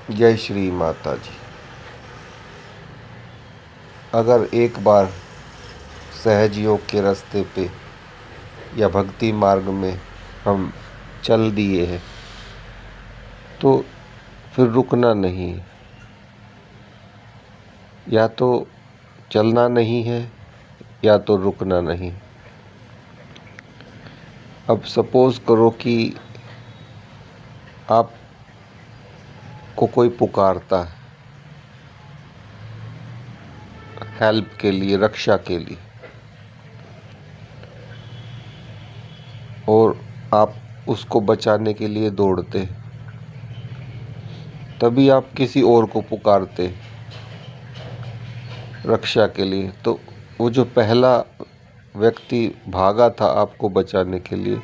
जय श्री माता जी। अगर एक बार सहज योग के रास्ते पे या भक्ति मार्ग में हम चल दिए हैं तो फिर रुकना नहीं है। या तो चलना नहीं है या तो रुकना नहीं। अब सपोज करो कि आपको कोई पुकारता है हेल्प के लिए, रक्षा के लिए, और आप उसको बचाने के लिए दौड़ते, तभी आप किसी और को पुकारते रक्षा के लिए, तो वो जो पहला व्यक्ति भागा था आपको बचाने के लिए,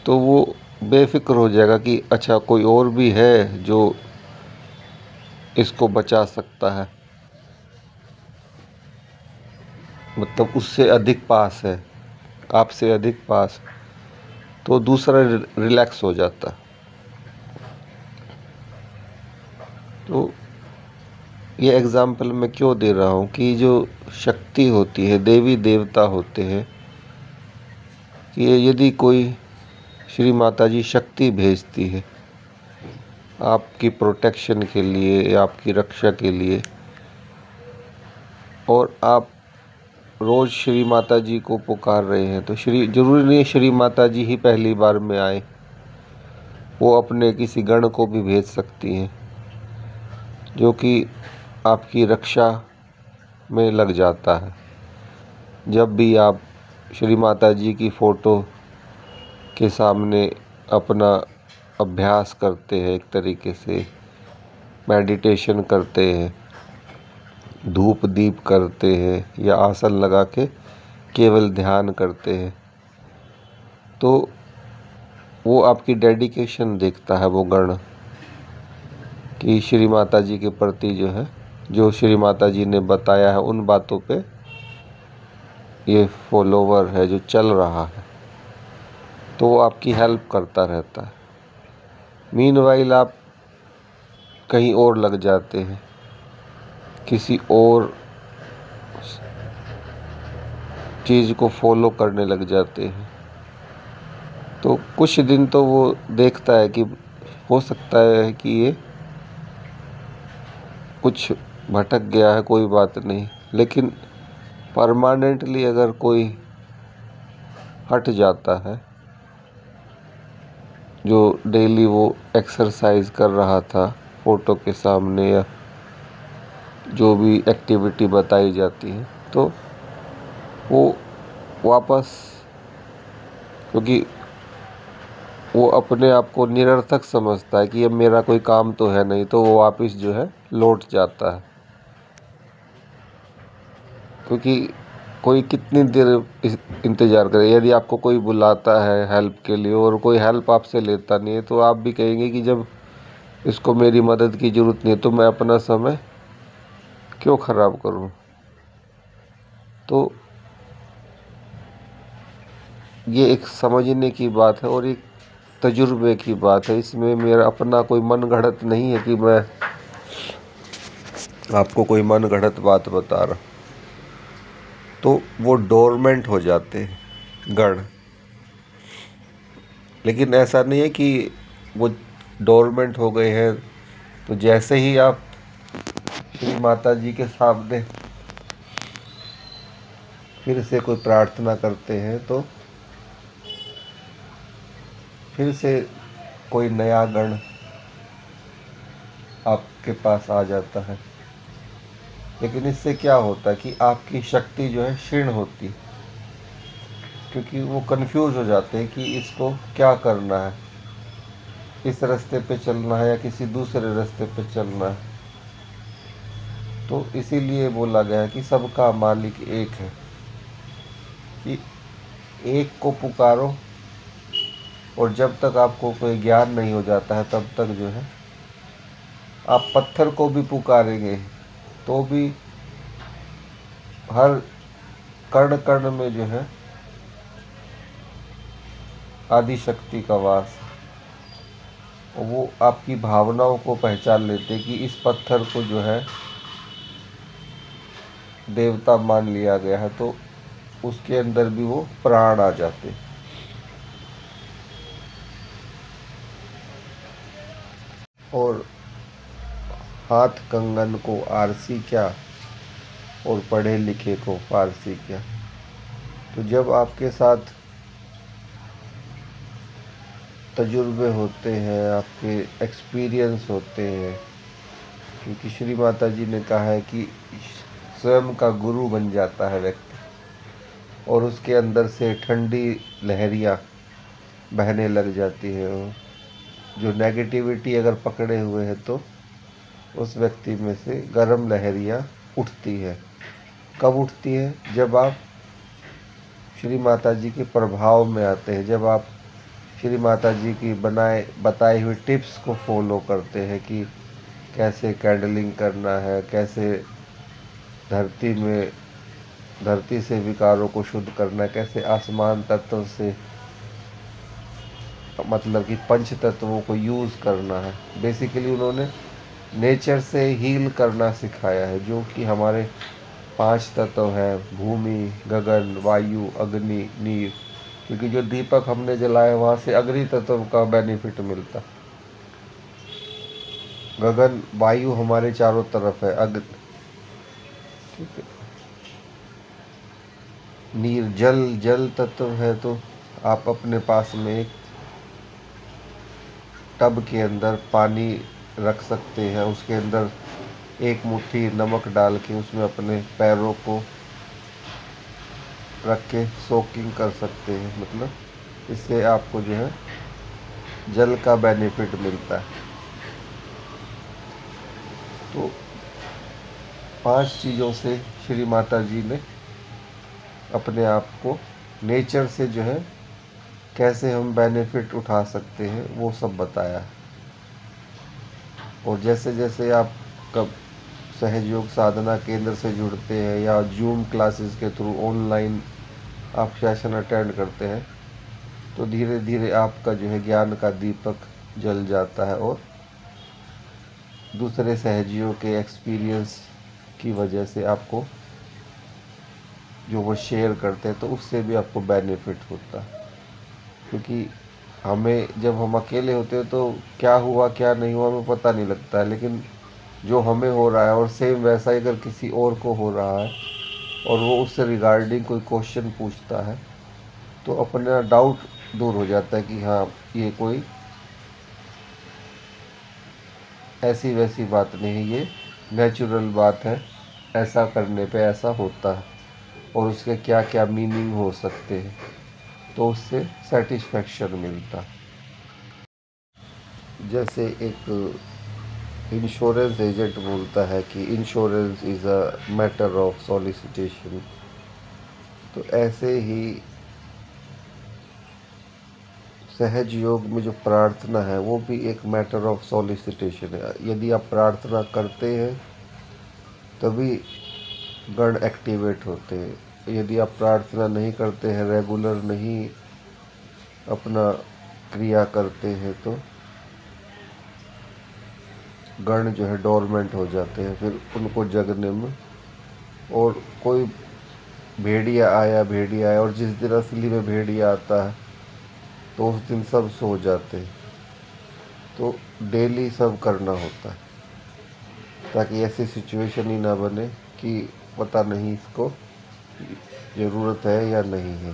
तो वो बेफिक्र हो जाएगा कि अच्छा कोई और भी है जो इसको बचा सकता है, मतलब उससे अधिक पास है, आपसे अधिक पास, तो दूसरा रिलैक्स हो जाता। तो ये एग्जाम्पल मैं क्यों दे रहा हूँ कि जो शक्ति होती है, देवी देवता होते हैं, कि यदि कोई श्री माता जी शक्ति भेजती है आपकी प्रोटेक्शन के लिए या आपकी रक्षा के लिए, और आप रोज़ श्री माता जी को पुकार रहे हैं, तो जरूरी नहीं श्री माता जी ही पहली बार में आए, वो अपने किसी गण को भी भेज सकती हैं जो कि आपकी रक्षा में लग जाता है। जब भी आप श्री माता जी की फ़ोटो के सामने अपना अभ्यास करते हैं, एक तरीके से मेडिटेशन करते हैं, धूप दीप करते हैं या आसन लगा के केवल ध्यान करते हैं, तो वो आपकी डेडिकेशन देखता है वो गण, कि श्री माता जी के प्रति जो है, जो श्री माता जी ने बताया है उन बातों पे ये फॉलोवर है जो चल रहा है, तो वो आपकी हेल्प करता रहता है। मीनवाइल आप कहीं और लग जाते हैं, किसी और चीज़ को फॉलो करने लग जाते हैं, तो कुछ दिन तो वो देखता है कि हो सकता है कि ये कुछ भटक गया है, कोई बात नहीं, लेकिन परमानेंटली अगर कोई हट जाता है, जो डेली वो एक्सरसाइज कर रहा था फ़ोटो के सामने या जो भी एक्टिविटी बताई जाती है, तो वो वापस, क्योंकि वो अपने आप को निरर्थक समझता है कि अब मेरा कोई काम तो है नहीं, तो वो वापस जो है लौट जाता है। क्योंकि कोई कितनी देर इंतज़ार करे, यदि आपको कोई बुलाता है हेल्प के लिए और कोई हेल्प आपसे लेता नहीं है, तो आप भी कहेंगे कि जब इसको मेरी मदद की ज़रूरत नहीं है तो मैं अपना समय क्यों ख़राब करूं। तो ये एक समझने की बात है और एक तजुर्बे की बात है। इसमें मेरा अपना कोई मन गढ़ंत नहीं है कि मैं आपको कोई मन गढ़ंत बात बता रहा। तो वो डोरमेंट हो जाते हैं गण, लेकिन ऐसा नहीं है कि वो डोरमेंट हो गए हैं तो जैसे ही आप श्री माता जी के सामने फिर से कोई प्रार्थना करते हैं तो फिर से कोई नया गण आपके पास आ जाता है। लेकिन इससे क्या होता है कि आपकी शक्ति जो है क्षीण होती, क्योंकि वो कंफ्यूज हो जाते हैं कि इसको क्या करना है, इस रास्ते पे चलना है या किसी दूसरे रास्ते पे चलना है। तो इसीलिए बोला गया है कि सबका मालिक एक है, कि एक को पुकारो, और जब तक आपको कोई ज्ञान नहीं हो जाता है तब तक जो है आप पत्थर को भी पुकारेंगे तो भी हर कण कण में जो है आदि शक्ति का वास। और वो आपकी भावनाओं को पहचान लेते कि इस पत्थर को जो है देवता मान लिया गया है, तो उसके अंदर भी वो प्राण आ जाते। और हाथ कंगन को आरसी क्या, और पढ़े लिखे को फारसी क्या। तो जब आपके साथ तजुर्बे होते हैं, आपके एक्सपीरियंस होते हैं, क्योंकि श्री माता जी ने कहा है कि स्वयं का गुरु बन जाता है व्यक्ति, और उसके अंदर से ठंडी लहरियाँ बहने लग जाती है। जो नेगेटिविटी अगर पकड़े हुए है तो उस व्यक्ति में से गर्म लहरियाँ उठती है। कब उठती है? जब आप श्री माता जी के प्रभाव में आते हैं, जब आप श्री माता जी की बताई हुई टिप्स को फॉलो करते हैं कि कैसे कैंडलिंग करना है, कैसे धरती से विकारों को शुद्ध करना है, कैसे आसमान तत्व से मतलब कि पंच तत्वों को यूज़ करना है। बेसिकली उन्होंने नेचर से हील करना सिखाया है, जो कि हमारे 5 तत्व हैं: भूमि, गगन, वायु, अग्नि, नीर। क्योंकि जो दीपक हमने जलाया वहाँ से अग्नि तत्व का बेनिफिट मिलता। गगन वायु हमारे चारों तरफ है, अग्नि, ठीक है। नीर जल तत्व है, तो आप अपने पास में एक टब के अंदर पानी रख सकते हैं, उसके अंदर एक मुट्ठी नमक डाल के उसमें अपने पैरों को रख के सोकिंग कर सकते हैं। मतलब इससे आपको जो है जल का बेनिफिट मिलता है। तो 5 चीज़ों से श्री माता जी ने अपने आप को नेचर से जो है कैसे हम बेनिफिट उठा सकते हैं वो सब बताया है। और जैसे जैसे आप कब सहयोग साधना केंद्र से जुड़ते हैं या जूम क्लासेस के थ्रू ऑनलाइन आप सेशन अटेंड करते हैं, तो धीरे धीरे आपका जो है ज्ञान का दीपक जल जाता है, और दूसरे सहयोगियों के एक्सपीरियंस की वजह से आपको जो वो शेयर करते हैं तो उससे भी आपको बेनिफिट होता है। क्योंकि जब हम अकेले होते हैं तो क्या हुआ क्या नहीं हुआ हमें पता नहीं लगता है, लेकिन जो हमें हो रहा है और सेम वैसा ही अगर किसी और को हो रहा है और वो उससे रिगार्डिंग कोई क्वेश्चन पूछता है, तो अपना डाउट दूर हो जाता है कि हाँ, ये कोई ऐसी वैसी बात नहीं है, ये नेचुरल बात है, ऐसा करने पे ऐसा होता है और उसके क्या क्या मीनिंग हो सकते हैं, तो उससे सेटिस्फेक्शन मिलता। जैसे एक इंश्योरेंस एजेंट बोलता है कि insurance is a matter of solicitation, तो ऐसे ही सहज योग में जो प्रार्थना है वो भी एक मैटर ऑफ सॉलिसिटेशन है। यदि आप प्रार्थना करते हैं तभी गण एक्टिवेट होते हैं। यदि आप प्रार्थना नहीं करते हैं, रेगुलर नहीं अपना क्रिया करते हैं, तो गण जो है डोरमेंट हो जाते हैं, फिर उनको जगने में। और कोई भेड़िया आया और जिस दिन असली में भेड़िया आता है तो उस दिन सब सो जाते हैं। तो डेली सब करना होता है ताकि ऐसी सिचुएशन ही ना बने कि पता नहीं इसको ज़रूरत है या नहीं है।